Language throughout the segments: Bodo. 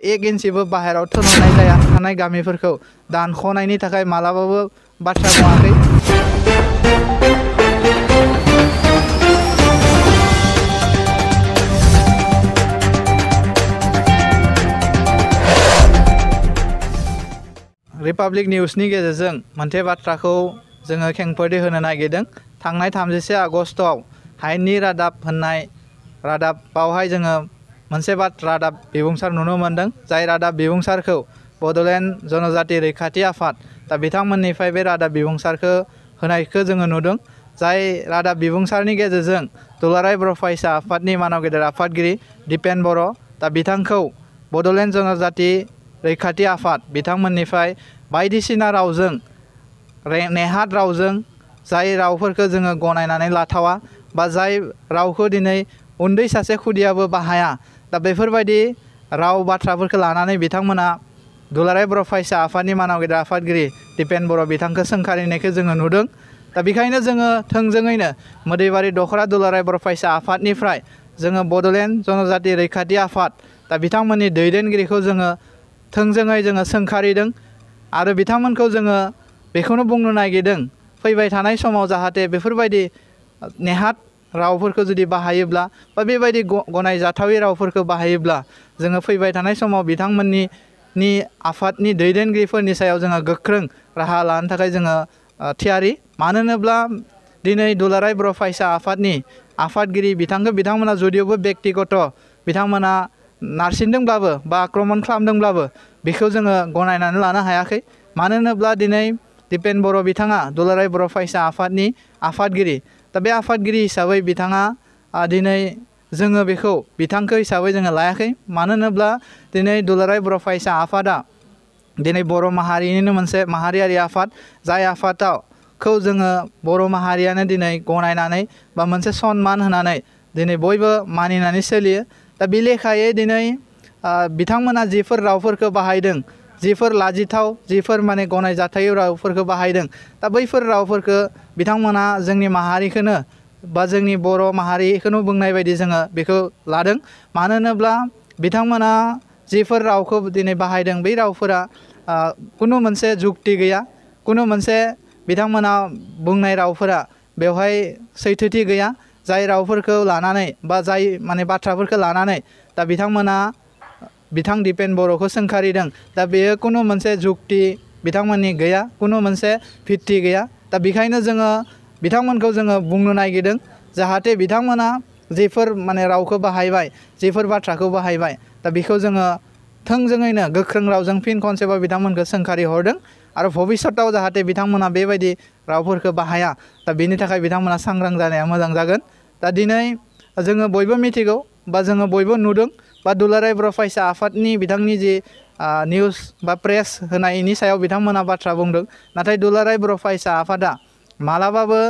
1 इन्सिबो बाहेराव थोनहरनाय जाया थानाय गामिफोरखौ दानख'नायनि थाखाय मालाबाबो बाथ्रा बुङाखै। रिपाब्लिक निउसनि गेजेरजों मोनसे बाथ्राखौ जोङो खेंफोरथि होनो नागिरदों। थांनाय 31 आगस्टआव हायेननि रादाब होननाय रादाबावहाय जोङो मोनसे रादाब बिबुंसार नुनो मोनदों। जाय रादाब बिबुंसारखौ बड'लेण्ड जनजाति रैखाथि आफाद दा बिथांमोननिफ्राय बे रादाब बिबुंसारखौ होनायखौ जोङो नुदों। जाय रादाब बिबुंसारनि गेजेरजों दुलाराय बर' फरायसा आफादनि मानाव गेदेर आफादगिरि दिपेन बर' दा बिथांखौ बड'लेण्ड जनजाति रैखाथि आफाद बिथांमोननिफ्राय बायदिसिना रावजों नेहाद रावजों जाय रावफोरखौ जोङो गनायनानै लाथावा बा जाय रावखौ दिनै उन्दै सासे खुदियाबो बाहाया दा बेफोरबायदि राव बाथ्राफोरखौ लानानै बिथांमोना दुलाराय बर' फरायसा आफादनि मानाव गेदेर आफादगिरि दिपेन बर' बिथांखौ सोंखारिनायखौ जोङो नुदों। दा बेखायनो जोङो थोंजोङैनो मोदैबारि दख'रा दुलाराय बर' फरायसा आफादनिफ्राय जोङो बड'लेण्ड जनजाति रैखाथि आफाद दा बिथांमोननि दैदेनगिरिखौ जोङो थोंजोङै जोङो सोंखारिदों आरो बिथांमोनखौ जोङो बेखौनो बुंनो नागिरदों फैबाय थानाय समाव जाहाथे बेफोरबायदि नेहाद रावफोरखौ जुदि बाहायोब्ला बा बेबायदि गनायजाथावै रावफोरखौ बाहायोब्ला जोङो फैबाय थानाय समाव बिथांमोननि आफादनि दैदेनगिरिफोरनि सायाव जोङो गोख्रों राहा लानो थाखाय जोङो थियारि। मानो होनोब्ला दिनै दुलाराय बर' फरायसा आफादनि आफादगिरि बिथांमोना जुदिअबो बेक्तिगत बिथांमोना नारसिनदोंब्लाबो बा आक्रमण खालामदोंब्लाबो बेखौ जोङो गनायनानै लानो हायाखै। मानो होनोब्ला दिनै दिपेन बर' बिथाङा दुलाराय बर' फरायसा आफादनि आफादगिरि दा बे आफादगिरि हिसाबै बिथाङा दिनै जोङो बेखौ बिथांखौ हिसाबै जोङो लायाखै। मानो होनोब्ला दिनै दुलाराय बर' फरायसा आफादा दिनै बर' माहारिनिनो मोनसे माहारियारि आफाद जाय आफादखौ जोङो बर' माहारियानो दिनै गनायनानै बा मोनसे सनमान होनानै दिनै बयबो मानिनानै सोलियो। दा बे लेखायै दिनै बिथांमोना जिफोर रावफोरखौ बाहायदों जिफोर लाजिथाव जिफोर माने गनायजाथाव रावफोरखौ बाहायदों दा बैफोर रावफोरखौ बिथांमोना जोंनि माहारिखौनो बा जोंनि बर' माहारिखौनो बुंनाय बायदि जोङो बेखौ लादों। मानो होनोब्ला बिथांमोना जिफोर रावखौ दिनै बाहायदों बै रावफोरा कुनु मोनसे जुक्ति गैया कुनु मोनसे बिथांमोना बुंनाय रावफोरा बेवहाय सैथोथि गैया। जाय रावफोरखौ लानानै बा जाय माने बाथ्राफोरखौ लानानै दा बिथांमोना बिथां दिपेन बर'खौ सोंखारिदों दा बेयो कुनु मोनसे जुक्ति बिथांमोननि गैया कुनु मोनसे भित्ति गैया। दा बेखायनो जोङो बिथांमोनखौ जोङो बुंनो नागिरदों जाहाथे बिथांमोना जिफोर माने रावखौ बाहायबाय जिफोर बाथ्राखौ बाहायबाय दा बेखौ जोङो थोंजोङैनो गोख्रों रावजों फिन खनसेबाव बिथांमोनखौ सोंखारि हरदों आरो भबिष्यताव जाहाथे बिथांमोना बेबायदि रावफोरखौ बाहाया दा बेनि थाखाय बिथांमोना सांग्रां जानाया मोजां जागोन। दा दिनै जोङो बयबो मिथिगौ बा जोङो बयबो नुदों बा दुलाराय बर' फरायसा आफादनि बिथांनि जि निउस बा प्रेस होनायनि सायाव बिथांमोना बाथ्रा बुंदों। नाथाय दुलाराय बर' फरायसा आफादा मालाबाबो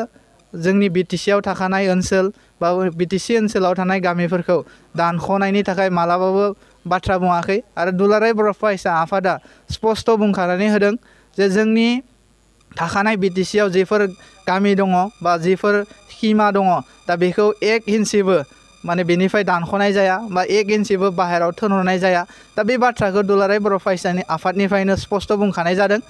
जोंनि बिटिसिआव थाखानाय ओनसोल बा बिटिसि ओनसोलाव थानाय गामिफोरखौ दानख'नायनि थाखाय मालाबाबो बाथ्रा बुङाखै आरो दुलाराय बर' फरायसा आफादा स्पस्ट बुंखानानै होदों जे जोंनि थाखानाय बिटिसिआव जिफोर गामि दङ बा जिफोर सिमा दङ दा बेखौ 1 इन्सिबो माने बेनिफ्राय दानख'नाय जाया बा 1 इन्सिबो बाहेराव थोनहरनाय जाया। दा बे बाथ्राखौ दुलाराय बर' फरायसानि आफादनिफ्रायनो स्पस्ट बुंखानाय जादों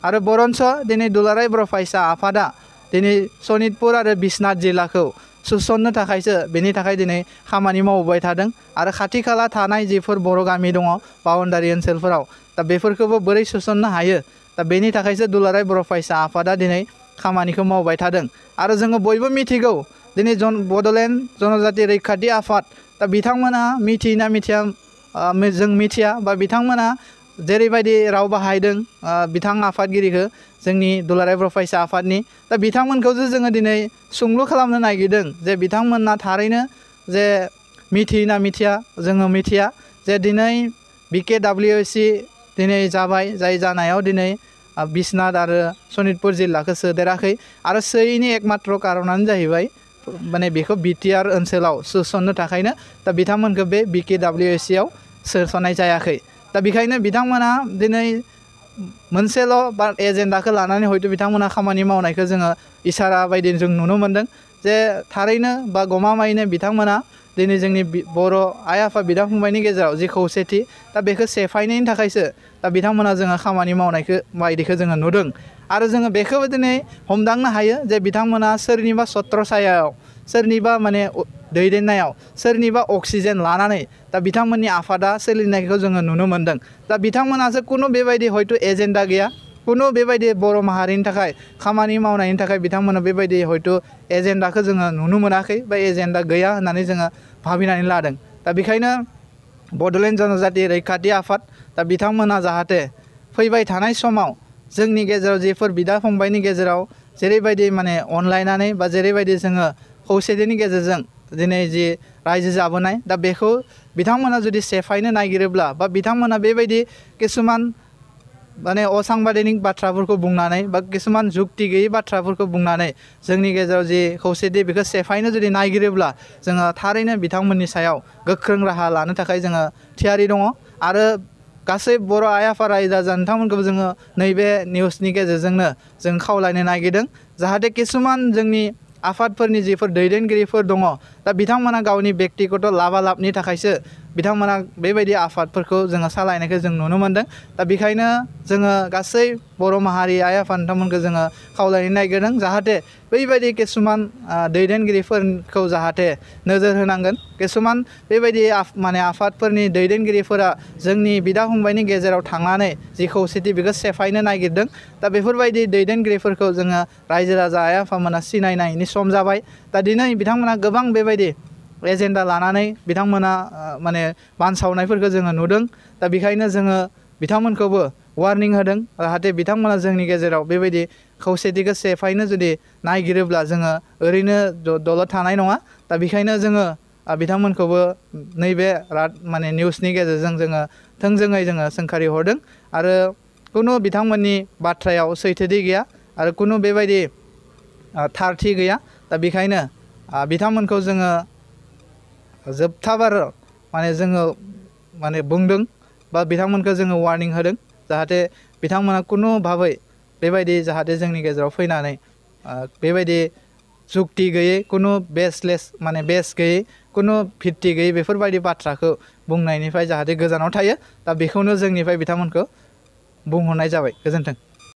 आरो बरन्स दिनै दुलाराय बर' फरायसा आफादा दिनै सनितपुर आरो बिश्वनाथ जिल्लाखौ सुसननो थाखायसो बेनि थाखाय दिनै खामानि मावबाय थादों आरो खाथि खाला थानाय जिफोर बर' गामि दङ बाउन्डारि ओनसोलफोराव दा बेफोरखौबो बोरै सुसननो हायो दा बेनि थाखायसो दुलाराय बर' फरायसा आफादा दिनै खामानिखौ मावबाय थादों। आरो जोङो बयबो मिथिगौ दिनै बड'लेण्ड जनजाति रैखाथि आफाद दा बिथांमोना मिथियोना मिथिया जों मिथिया बा बिथांमोना जेरैबायदि राव बाहायदों बिथां आफादगिरिखौ जोंनि दुलाराय बर' फरायसा आफादनि दा बिथांमोनखौसो जोङो दिनै सोंलु खालामनो नागिरदों जे बिथांमोना थारैनो जे मिथियोना मिथिया जोङो मिथिया जे दिनै BKWC दिनै जाबाय जाय जानायाव दिनै बिश्वनाथ आरो सनितपुर जिल्लाखौ सोदेराखै आरो सोयैनि एकमात्र कारनानो जाहैबाय माने बेखौ बिटिआर ओनसोलाव सोसननो थाखायनो दा बिथांमोनखौ बे BKWC आव सोसननाय जायाखै। दा बेखायनो बिथांमोना दिनै मोनसेल' बा एजेन्डाखौ लानानै हयथ' बिथांमोना खामानि मावनायखौ जोङो इसारा बायदि जों नुनो मोन्दों जे थारैनो बा गमामायैनो बिथांमोना दिनै जोंनि बर' आइ आफा बिदा फंबायनि गेजेराव जि खौसेथि दा बेखौ सेफायनायनि थाखायसो दा बिथांमोना जोङो खामानि मावनायखौ बायदिखौ जोङो नुदों आरो जोङो बेखौबो दिनै हमदांनो हायो जे बिथांमोना सोरनिबा सत्र सायाव सोरनिबा माने दैदेननायाव सोरनिबा अक्सिजेन लानानै दा बिथांमोननि आफादा सोलिनायखौ जोङो नुनो मोन्दों दा बिथांमोनासो खुनु बेबायदि हयथ' एजेन्डा गैया खुनु बेबायदि बर' माहारिनि थाखाय खामानि मावनायनि थाखाय बिथांमोना बेबायदि हयथ' एजेन्डाखौ जोङो नुनो मोनाखै बा एजेन्डा गैया होननानै जोङो भाबिनानै लादों दा बेखायनो बड'लेण्ड जनजाति रैखाथि आफाद दा बिथांमोना जाहाथे फैबाय थानाय समाव जोंनि गेजेराव जेफोर बिदा फंबायनि गेजेराव जेरैबायदि माने अनलायनानै बा जेरैबायदि जोङो खौसेथिनि गेजेरजों दिनै जि रायजो जाबोनाय दा बेखौ बिथांमोना जुदि सेफायनो नागिरोब्ला बा बिथांमोना बेबायदि किसुमान माने असांबादिक बाथ्राफोरखौ बुंनानै बा किसुमान जुक्ति गैयै बाथ्राफोरखौ बुंनानै जोंनि गेजेराव जि खौसेथि बेखौ सेफायनो जुदि नागिरोब्ला जोङो थारैनो बिथांमोननि सायाव गोख्रों राहा लानो थाखाय जोङो थियारि दङ आरो गासै बर' आइ आफा रायजो राजा नोंथांमोनखौबो जोङो नैबे निउसनि गेजेरजोंनो जों खावलायनो नागिरदों जाहाथे किसुमान जोंनि आफादफोरनि जिफोर दैदेनगिरिफोर दङ दा बिथांमोना गावनि बेक्तिगत लाभालाभनि थाखायसो बिथांमोना बेबायदि आफादफोरखौ जोङो सालायनायखौ जों नुनो मोन्दों दा बेखायनो जोङो गासै बर' माहारि आइ आफा नोंथांमोनखौ जोङो खावलायनो नागिरदों जाहाथे बैबायदि किसुमान दैदेनगिरिफोरखौ जाहाथे नोजोर होनांगोन किसुमान बेबायदि माने आफादफोरनि दैदेनगिरिफोरा जोंनि बिदा फंबायनि गेजेराव थांनानै जि खौसेथि बेखौ सेफायनो नागिरदों दा बेफोरबायदि दैदेनगिरिफोरखौ जोङो रायजो राजा आइ आफामोना सिनायनायनि सम जाबाय दा दिनै बिथांमोना गोबां बेबायदि एजेन्डा लानानै बिथांमोना माने बानसावनायफोरखौ जोङो नुदों दा बेखायनो जोङो बिथांमोनखौबो वार्निं होदों जाहाथे बिथांमोना जोंनि गेजेराव बेबायदि खौसेथिखौ सेफायनो जुदि नागिरोब्ला जोङो ओरैनो दलद थानाय नङा दा बेखायनो जोङो बिथांमोनखौबो नैबे माने निउसनि गेजेरजों जोङो थोंजोङै जोङो सोंखारि हरदों आरो खुनु बिथांमोननि बाथ्रायाव सैथोथि गैया आरो खुनु बेबायदि थारथि गैया दा बेखायनो बिथांमोनखौ जोङो जोबथाबार माने जोङो माने बुंदों बा बिथांमोनखौ जोङो वार्निं होदों जाहाथे बिथांमोना खुनु भाबै बेबायदि जाहाथे जोंनि गेजेराव फैनानै बेबायदि जुक्ति गैयै खुनु बेसलेस माने बेस गैयै खुनु भित्ति गैयै बेफोरबायदि बाथ्राखौ बुंनायनिफ्राय जाहाथे गोजानाव थायो दा बेखौनो जोंनिफ्राय बिथांमोनखौ बुंहरनाय जाबाय गोजोन्थों।